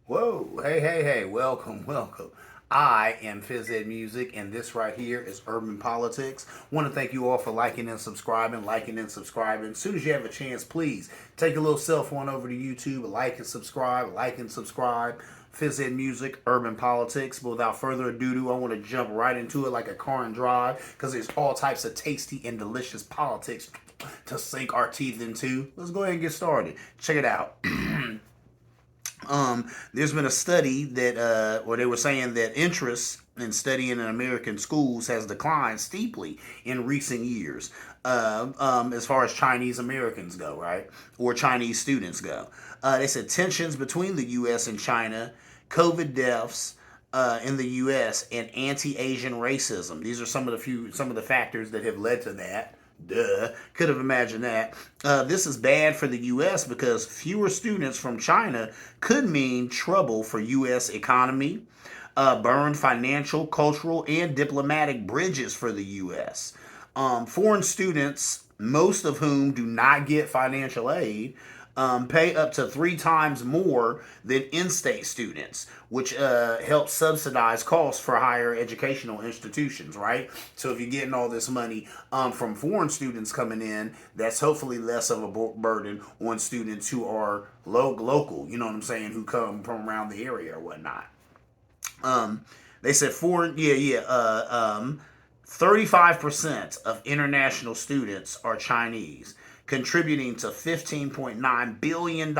Whoa, hey, welcome. I am Phys Ed Music, and this right here is Urban Politics. Want to thank you all for liking and subscribing. As soon as you have a chance, please take a little cell phone over to YouTube, like and subscribe. Phys Ed Music, Urban Politics. But without further ado, I want to jump right into it like a car and drive because there's all types of tasty and delicious politics to sink our teeth into. Let's go ahead and get started. Check it out. There's been a study that, where they were saying that interest in studying in American schools has declined steeply in recent years, as far as Chinese Americans go, right? Or Chinese students go. They said tensions between the U.S. and China, COVID deaths, in the U.S. and anti-Asian racism. These are some of the factors that have led to that. Duh. Could have imagined that. This is bad for the U.S. because fewer students from China could mean trouble for U.S. economy, burned financial, cultural, and diplomatic bridges for the U.S. Foreign students, most of whom do not get financial aid, pay up to 3 times more than in-state students, which helps subsidize costs for higher educational institutions, right? So if you're getting all this money from foreign students coming in, that's hopefully less of a burden on students who are local, you know what I'm saying, who come from around the area or whatnot. They said 35% of international students are Chinese, contributing to $15.9 billion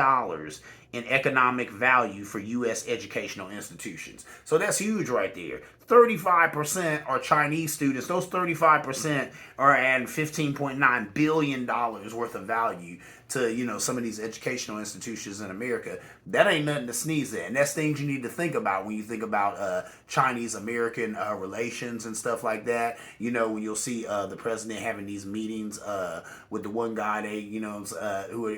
in economic value for U.S. educational institutions. So that's huge right there. 35% are Chinese students. Those 35% are adding $15.9 billion worth of value to, some of these educational institutions in America. That ain't nothing to sneeze at. And that's things you need to think about when you think about Chinese American relations and stuff like that. When you'll see the president having these meetings with the one guy who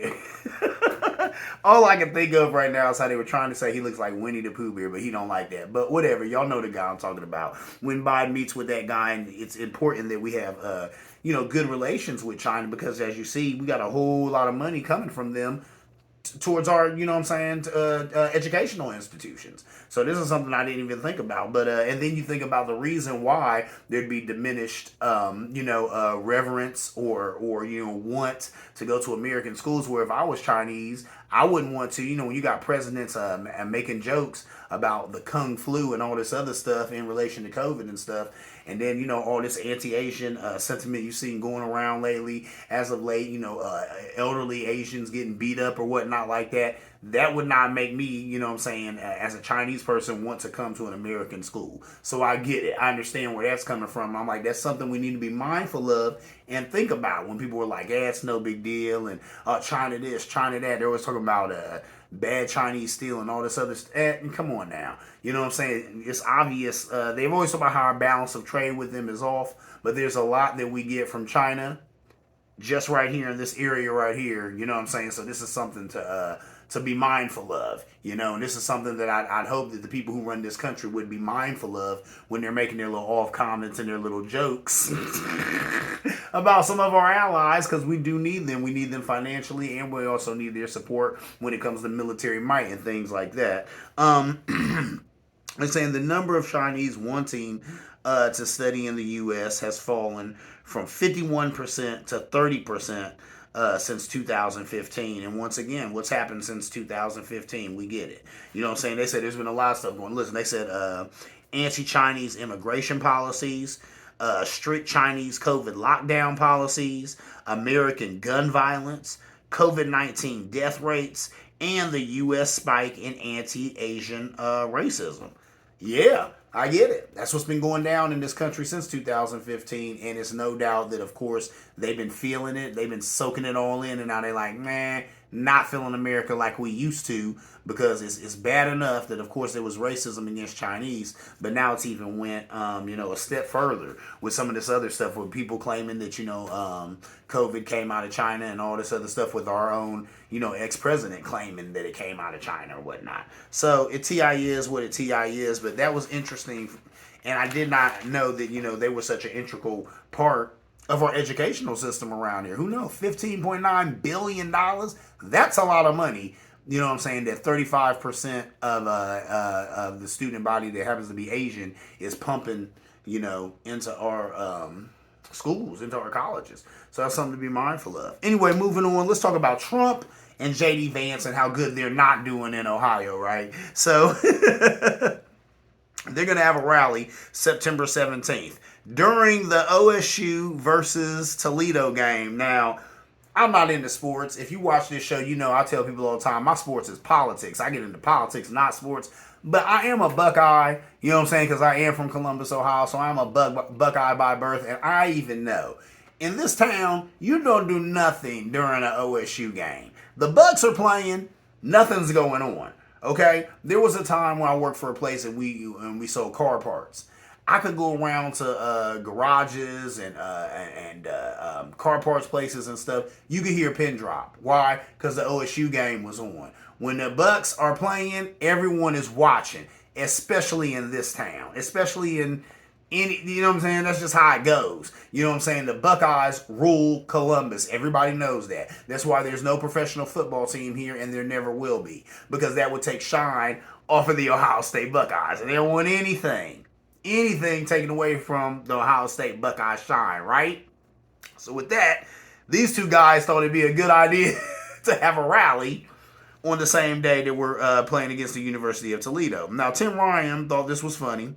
all I can think of right now is how they were trying to say he looks like Winnie the Pooh Bear, but he don't like that. But whatever, y'all know the guy I'm talking about. When Biden meets with that guy, and it's important that we have good relations with China because, as you see, we got a whole lot of money coming from them towards our, educational institutions. So this is something I didn't even think about. But and then you think about the reason why there'd be diminished, reverence or want to go to American schools. Where if I was Chinese, I wouldn't want to. When you got presidents making jokes about the Kung flu and all this other stuff in relation to COVID and stuff. And then, all this anti-Asian sentiment you've seen going around lately, as of late, elderly Asians getting beat up or whatnot like that. That would not make me, as a Chinese person, want to come to an American school. So I get it. I understand where that's coming from. I'm like, that's something we need to be mindful of and think about when people were like, yeah, it's no big deal. And China this, China that. They're always talking about bad Chinese steel and all this other stuff. And come on now. You know what I'm saying? It's obvious. They've always talked about how our balance of trade with them is off. But there's a lot that we get from China just right here in this area right here. You know what I'm saying? So this is something to be mindful of, and this is something that I'd hope that the people who run this country would be mindful of when they're making their little off comments and their little jokes about some of our allies, because we do need them. We need them financially, and we also need their support when it comes to military might and things like that. They're saying the number of Chinese wanting to study in the U.S. has fallen from 51% to 30% since 2015. And once again, what's happened since 2015? We get it. You know what I'm saying? They said there's been a lot of stuff going. Listen, they said anti-Chinese immigration policies, strict Chinese COVID lockdown policies, American gun violence, COVID-19 death rates, and the U.S. spike in anti-Asian racism. Yeah, I get it. That's what's been going down in this country since 2015, and it's no doubt that, of course, they've been feeling it. They've been soaking it all in, and now they're like, man, not feeling America like we used to, because it's bad enough that, of course, there was racism against Chinese, but now it's even went, a step further with some of this other stuff with people claiming that, COVID came out of China and all this other stuff with our own, ex-president claiming that it came out of China or whatnot. So TI is what TI is, but that was interesting, and I did not know that, they were such an integral part of our educational system around here. Who knows? $15.9 billion? That's a lot of money. you know what I'm saying, that 35% of the student body that happens to be Asian is pumping, into our schools, into our colleges. So that's something to be mindful of. Anyway, moving on, let's talk about Trump and JD Vance and how good they're not doing in Ohio, right? So they're going to have a rally September 17th during the OSU versus Toledo game. Now, I'm not into sports. If you watch this show, I tell people all the time, my sports is politics. I get into politics, not sports. But I am a Buckeye, you know what I'm saying? Because I am from Columbus, Ohio, so I'm a Buckeye by birth. And I even know, in this town, you don't do nothing during an OSU game. The Bucks are playing, nothing's going on. Okay? There was a time when I worked for a place and we sold car parts. I could go around to garages and car parts places and stuff. You could hear a pin drop. Why? Because the OSU game was on. When the Bucks are playing, everyone is watching, especially in this town, especially in any, you know what I'm saying? That's just how it goes. You know what I'm saying? The Buckeyes rule Columbus. Everybody knows that. That's why there's no professional football team here, and there never will be, because that would take shine off of the Ohio State Buckeyes, and they don't want anything taken away from the Ohio State Buckeye shine, right? So with that, these two guys thought it'd be a good idea to have a rally on the same day that we're playing against the University of Toledo. Now, Tim Ryan thought this was funny.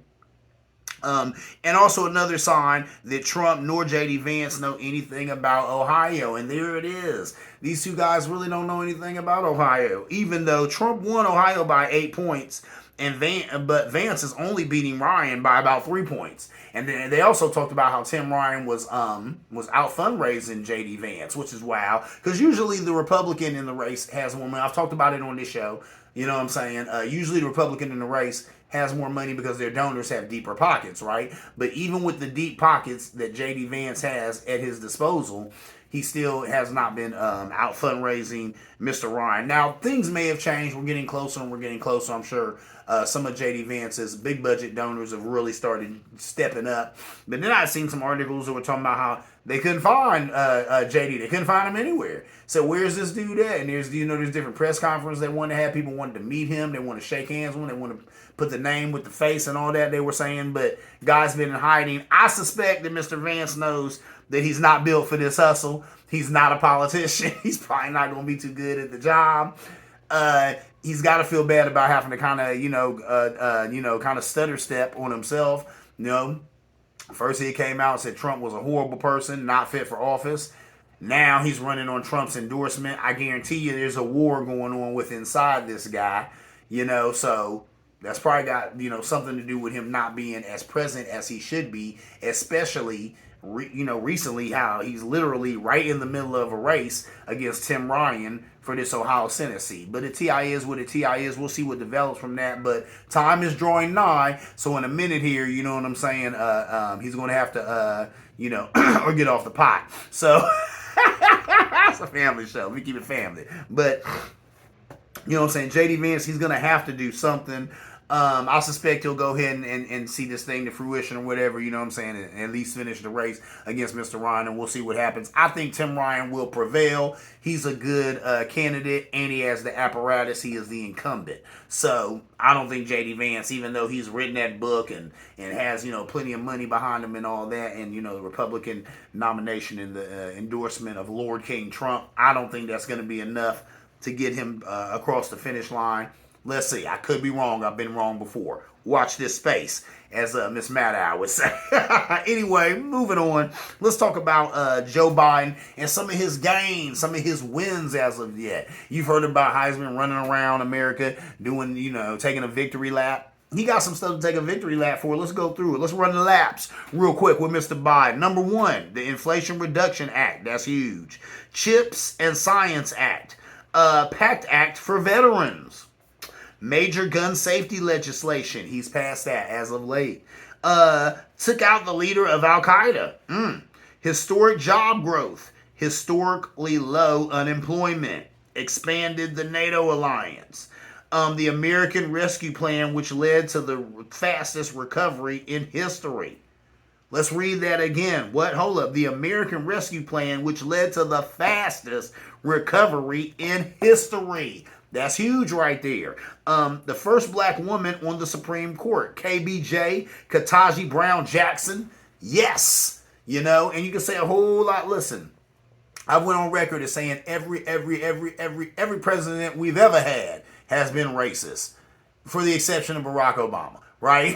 And also another sign that Trump nor J.D. Vance know anything about Ohio. And there it is. These two guys really don't know anything about Ohio, even though Trump won Ohio by 8 points. But Vance is only beating Ryan by about 3 points. And then they also talked about how Tim Ryan was out fundraising J.D. Vance, which is wow. Because usually the Republican in the race has more money. I've talked about it on this show. You know what I'm saying? Usually the Republican in the race has more money because their donors have deeper pockets, right? But even with the deep pockets that J.D. Vance has at his disposal, he still has not been out fundraising Mr. Ryan. Now, things may have changed. We're getting closer and we're getting closer, I'm sure. Some of J.D. Vance's big budget donors have really started stepping up. But then I've seen some articles that were talking about how they couldn't find J.D. They couldn't find him anywhere. So where's this dude at? And there's different press conferences they wanted to have. People wanted to meet him. They want to shake hands with him. They want to put the name with the face and all that they were saying. But guy's been in hiding. I suspect that Mr. Vance knows that he's not built for this hustle. He's not a politician. He's probably not going to be too good at the job. He's got to feel bad about having to kind of, kind of stutter step on himself. First he came out and said Trump was a horrible person, not fit for office. Now he's running on Trump's endorsement. I guarantee you there's a war going on with inside this guy, so that's probably got, something to do with him not being as present as he should be, especially recently how he's literally right in the middle of a race against Tim Ryan for this Ohio Senate seat. But the TI is what the TI is. We'll see what develops from that. But time is drawing nigh. So in a minute here, you know what I'm saying, he's going to have to, or get off the pot. So it's a family show. We keep it family. But, you know what I'm saying, J.D. Vance, he's going to have to do something. I suspect he'll go ahead and see this thing to fruition or whatever, you know what I'm saying, and at least finish the race against Mr. Ryan, and we'll see what happens. I think Tim Ryan will prevail. He's a good candidate, and he has the apparatus. He is the incumbent. So I don't think J.D. Vance, even though he's written that book and has, plenty of money behind him and all that, and, the Republican nomination and the endorsement of Lord King Trump, I don't think that's going to be enough to get him across the finish line. Let's see. I could be wrong. I've been wrong before. Watch this space, as Miss Maddow would say. Anyway, moving on. Let's talk about Joe Biden and some of his gains, some of his wins as of yet. You've heard about Heisman running around America doing, taking a victory lap. He got some stuff to take a victory lap for. Let's go through it. Let's run the laps real quick with Mr. Biden. Number 1, the Inflation Reduction Act. That's huge. CHIPS and Science Act. PACT Act for veterans. Major gun safety legislation. He's passed that as of late. Took out the leader of Al-Qaeda. Historic job growth. Historically low unemployment. Expanded the NATO alliance. The American Rescue Plan, which led to the fastest recovery in history. Let's read that again. What? Hold up. The American Rescue Plan, which led to the fastest recovery in history. That's huge right there. The first black woman on the Supreme Court, KBJ, Ketanji Brown Jackson. Yes. And you can say a whole lot. Listen, I went on record as saying every president we've ever had has been racist, for the exception of Barack Obama, right?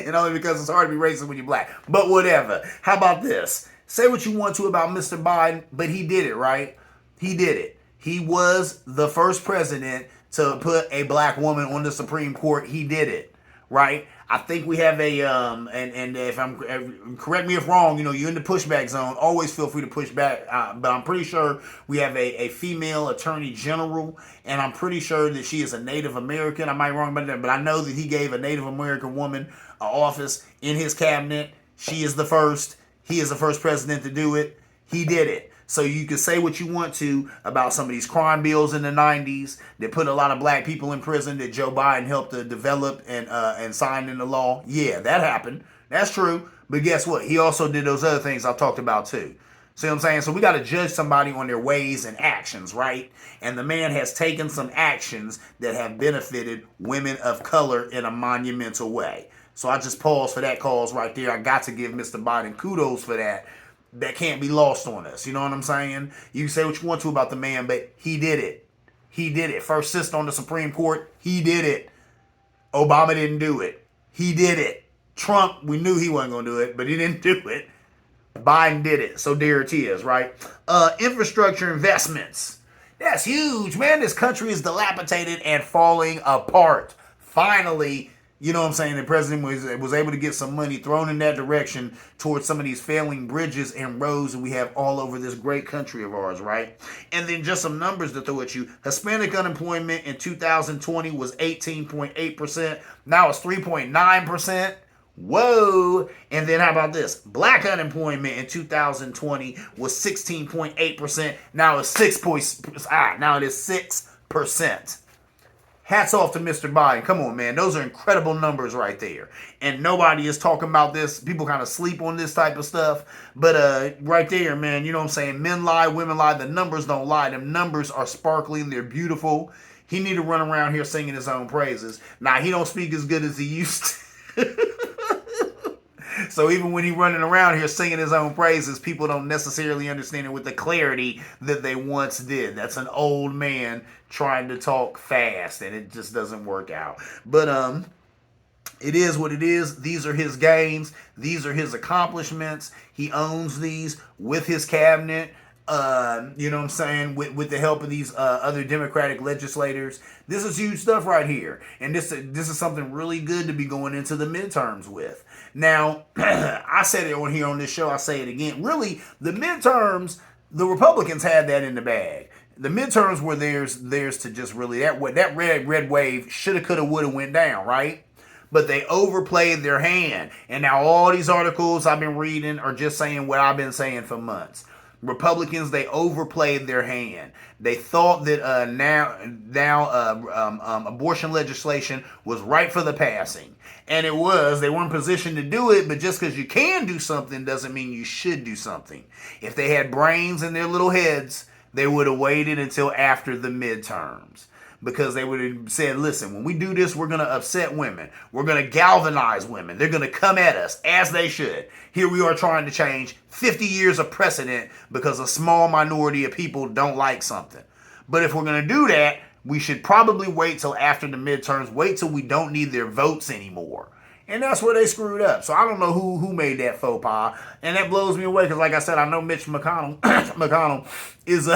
And only because it's hard to be racist when you're black. But whatever. How about this? Say what you want to about Mr. Biden, but he did it, right? He did it. He was the first president to put a black woman on the Supreme Court. He did it, right? I think we have a and if correct me if wrong, you're in the pushback zone. Always feel free to push back. But I'm pretty sure we have a female attorney general, and I'm pretty sure that she is a Native American. I might be wrong about that, but I know that he gave a Native American woman an office in his cabinet. She is the first. He is the first president to do it. He did it. So you can say what you want to about some of these crime bills in the 90s that put a lot of black people in prison that Joe Biden helped to develop and sign into law. Yeah, that happened. That's true. But guess what? He also did those other things I talked about too. See what I'm saying? So we got to judge somebody on their ways and actions, right? And the man has taken some actions that have benefited women of color in a monumental way. So I just pause for that cause right there. I got to give Mr. Biden kudos for that. That can't be lost on us. You know what I'm saying? You can say what you want to about the man, but he did it. He did it. First sister on the Supreme Court, he did it. Obama didn't do it. He did it. Trump, we knew he wasn't going to do it, but he didn't do it. Biden did it. So there it is, right? Infrastructure investments. That's huge, man. This country is dilapidated and falling apart. Finally, you know what I'm saying? The president was able to get some money thrown in that direction towards some of these failing bridges and roads that we have all over this great country of ours, right? And then just some numbers to throw at you. Hispanic unemployment in 2020 was 18.8%. Now it's 3.9%. Whoa. And then how about this? Black unemployment in 2020 was 16.8%. Now it's 6%. Hats off to Mr. Biden. Come on, man. Those are incredible numbers right there. And nobody is talking about this. People kind of sleep on this type of stuff. But right there, man, you know what I'm saying? Men lie, women lie. The numbers don't lie. Them numbers are sparkling. They're beautiful. He need to run around here singing his own praises. Now, he don't speak as good as he used to. So even when he running around here singing his own praises, people don't necessarily understand it with the clarity that they once did. That's an old man trying to talk fast, and it just doesn't work out. But it is what it is. These are his gains. These are his accomplishments. He owns these with his cabinet. You know what I'm saying? With the help of these other Democratic legislators. This is huge stuff right here. And this is something really good to be going into the midterms with. Now, I said it on here on this show. I say it again. Really, the midterms, the Republicans had that in the bag. The midterms were theirs to just really, that red wave shoulda, coulda, woulda went down, right? But they overplayed their hand. And now all these articles I've been reading are just saying what I've been saying for months. Republicans, they overplayed their hand. They thought that now abortion legislation was right for the passing. And it was. They weren't positioned to do it, but just because you can do something doesn't mean you should do something. If they had brains in their little heads, they would have waited until after the midterms. Because they would have said, listen, when we do this, we're going to upset women. We're going to galvanize women. They're going to come at us, as they should. Here we are trying to change 50 years of precedent because a small minority of people don't like something. But if we're going to do that, we should probably wait till after the midterms. Wait till we don't need their votes anymore. And that's where they screwed up. So I don't know who made that faux pas. And that blows me away because, like I said, I know Mitch McConnell is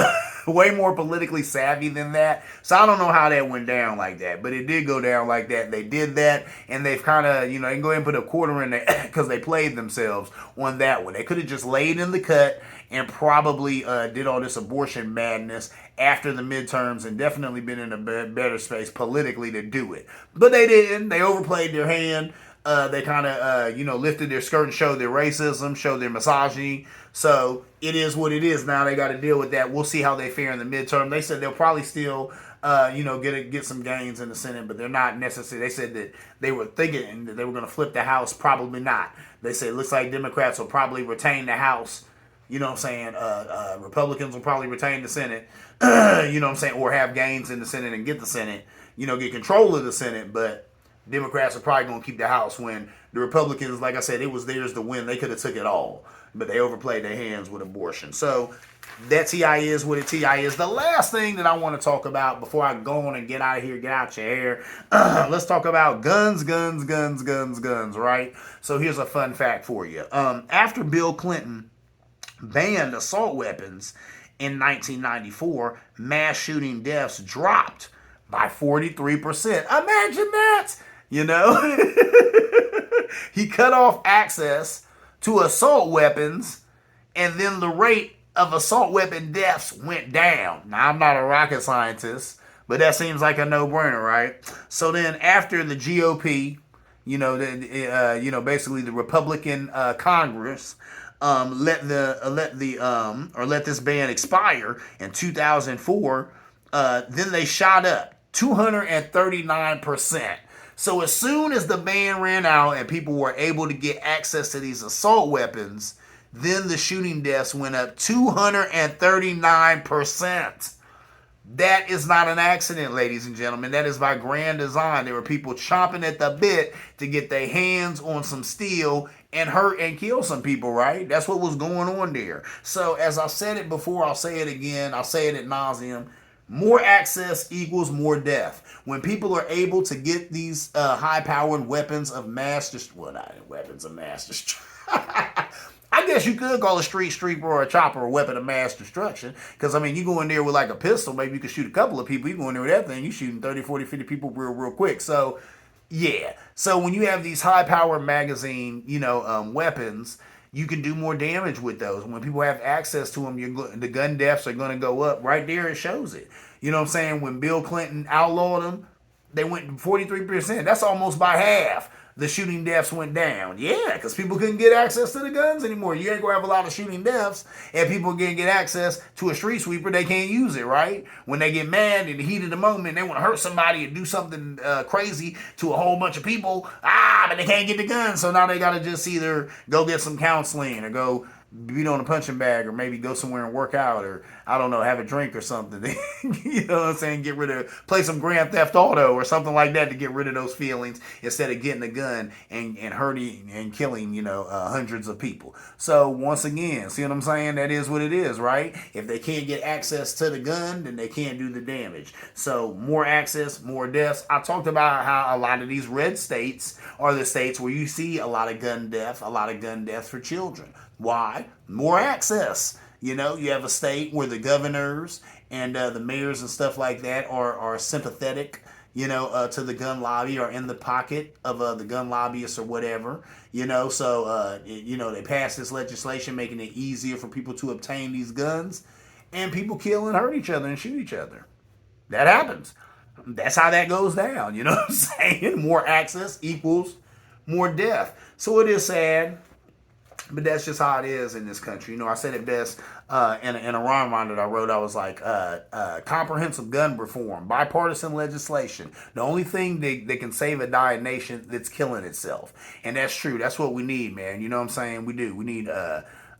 way more politically savvy than that. So I don't know how that went down like that. But it did go down like that. They did that. And they've kind of, they can go ahead and put a quarter in there because they played themselves on that one. They could have just laid in the cut and probably did all this abortion madness after the midterms and definitely been in a better space politically to do it. But they didn't. They overplayed their hand. They kind of, lifted their skirt and showed their racism, showed their misogyny. So it is what it is. Now they got to deal with that. We'll see how they fare in the midterm. They said they'll probably still, get some gains in the Senate, but they're not necessary. They said that they were thinking that they were going to flip the House. Probably not. They said it looks like Democrats will probably retain the House. You know what I'm saying? Republicans will probably retain the Senate, you know what I'm saying, or have gains in the Senate and get the Senate, get control of the Senate, but Democrats are probably going to keep the House when the Republicans, like I said, it was theirs to win. They could have took it all, but they overplayed their hands with abortion. So that TI is what a TI is. The last thing that I want to talk about before I go on and get out of here, get out your hair, let's talk about guns, right? So here's a fun fact for you. After Bill Clinton banned assault weapons in 1994, mass shooting deaths dropped by 43%. Imagine that, He cut off access to assault weapons, and then the rate of assault weapon deaths went down. Now, I'm not a rocket scientist, but that seems like a no-brainer, right? So then after the GOP, basically the Republican Congress let this ban expire in 2004, then they shot up 239%. So as soon as the ban ran out and people were able to get access to these assault weapons, then the shooting deaths went up 239%. That is not an accident, ladies and gentlemen. That is by grand design. There were people chomping at the bit to get their hands on some steel and hurt and kill some people, right? That's what was going on there. So as I said it before, I'll say it again. I'll say it ad nauseum. More access equals more death. When people are able to get these high-powered weapons of mass destruction, well, not weapons of mass destruction. I guess you could call a street sweeper or a chopper a weapon of mass destruction. Because, you go in there with like a pistol, maybe you can shoot a couple of people. You go in there with that thing, you're shooting 30, 40, 50 people real quick. So, yeah. So when you have these high-powered magazine, weapons, you can do more damage with those. When people have access to them, the gun deaths are going to go up. Right there, it shows it. You know what I'm saying? When Bill Clinton outlawed them, they went 43%. That's almost by half. The shooting deaths went down. Yeah, because people couldn't get access to the guns anymore. You ain't going to have a lot of shooting deaths, and people can't get access to a street sweeper. They can't use it, right? When they get mad in the heat of the moment, they want to hurt somebody and do something crazy to a whole bunch of people. But they can't get the gun, so now they got to just either go get some counseling or go beat on a punching bag or maybe go somewhere and work out or, I don't know, have a drink or something. You know what I'm saying? Play some Grand Theft Auto or something like that to get rid of those feelings instead of getting a gun and hurting and killing, hundreds of people. So once again, see what I'm saying? That is what it is, right? If they can't get access to the gun, then they can't do the damage. So more access, more deaths. I talked about how a lot of these red states are the states where you see a lot of gun deaths for children. Why? More access. You have a state where the governors and the mayors and stuff like that are sympathetic, to the gun lobby or in the pocket of the gun lobbyists or whatever, So, they passed this legislation making it easier for people to obtain these guns, and people kill and hurt each other and shoot each other. That happens. That's how that goes down. You know what I'm saying? More access equals more death. So it is sad. But that's just how it is in this country. I said it best in a rhyme that I wrote. I was like, comprehensive gun reform, bipartisan legislation. The only thing that can save a dying nation that's killing itself. And that's true. That's what we need, man. You know what I'm saying? We do. We need,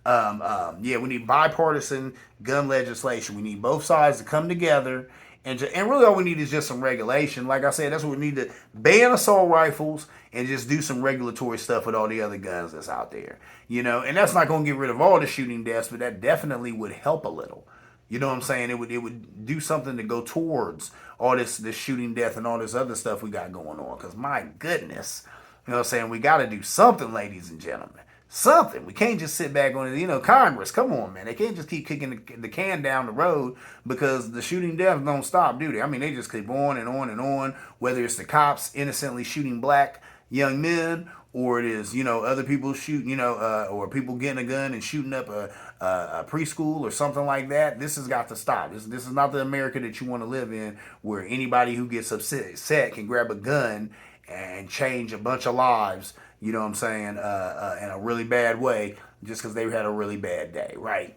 we need bipartisan gun legislation. We need both sides to come together. And really all we need is just some regulation. Like I said, that's what we need, to ban assault rifles and just do some regulatory stuff with all the other guns that's out there. And that's not going to get rid of all the shooting deaths, but that definitely would help a little. You know what I'm saying? It would do something to go towards all this shooting death and all this other stuff we got going on. Because my goodness, you know what I'm saying? We got to do something, ladies and gentlemen. Something. We can't just sit back on it. Congress, come on, man. They can't just keep kicking the can down the road because the shooting deaths don't stop, do they? They just keep on and on and on, whether it's the cops innocently shooting black young men or it is, other people shooting, or people getting a gun and shooting up a preschool or something like that. This has got to stop. This is not the America that you want to live in, where anybody who gets upset can grab a gun and change a bunch of lives, you know what I'm saying, in a really bad way just because they had a really bad day, right?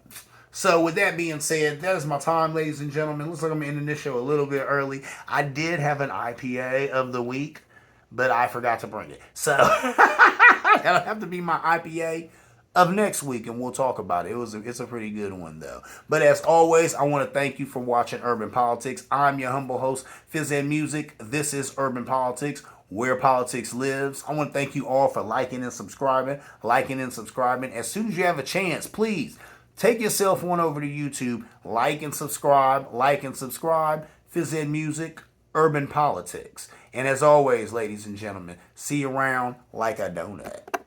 So with that being said, that is my time, ladies and gentlemen. Looks like I'm ending this show a little bit early. I did have an IPA of the week, but I forgot to bring it. So that'll have to be my IPA of next week, and we'll talk about it. It's a pretty good one though. But as always, I want to thank you for watching Urban Politics. I'm your humble host, Fizz and Music. This is Urban Politics, where politics lives. I want to thank you all for liking and subscribing. As soon as you have a chance, please take yourself on over to YouTube, like and subscribe. Fizz and Music, Urban Politics. And as always, ladies and gentlemen, see you around like a donut.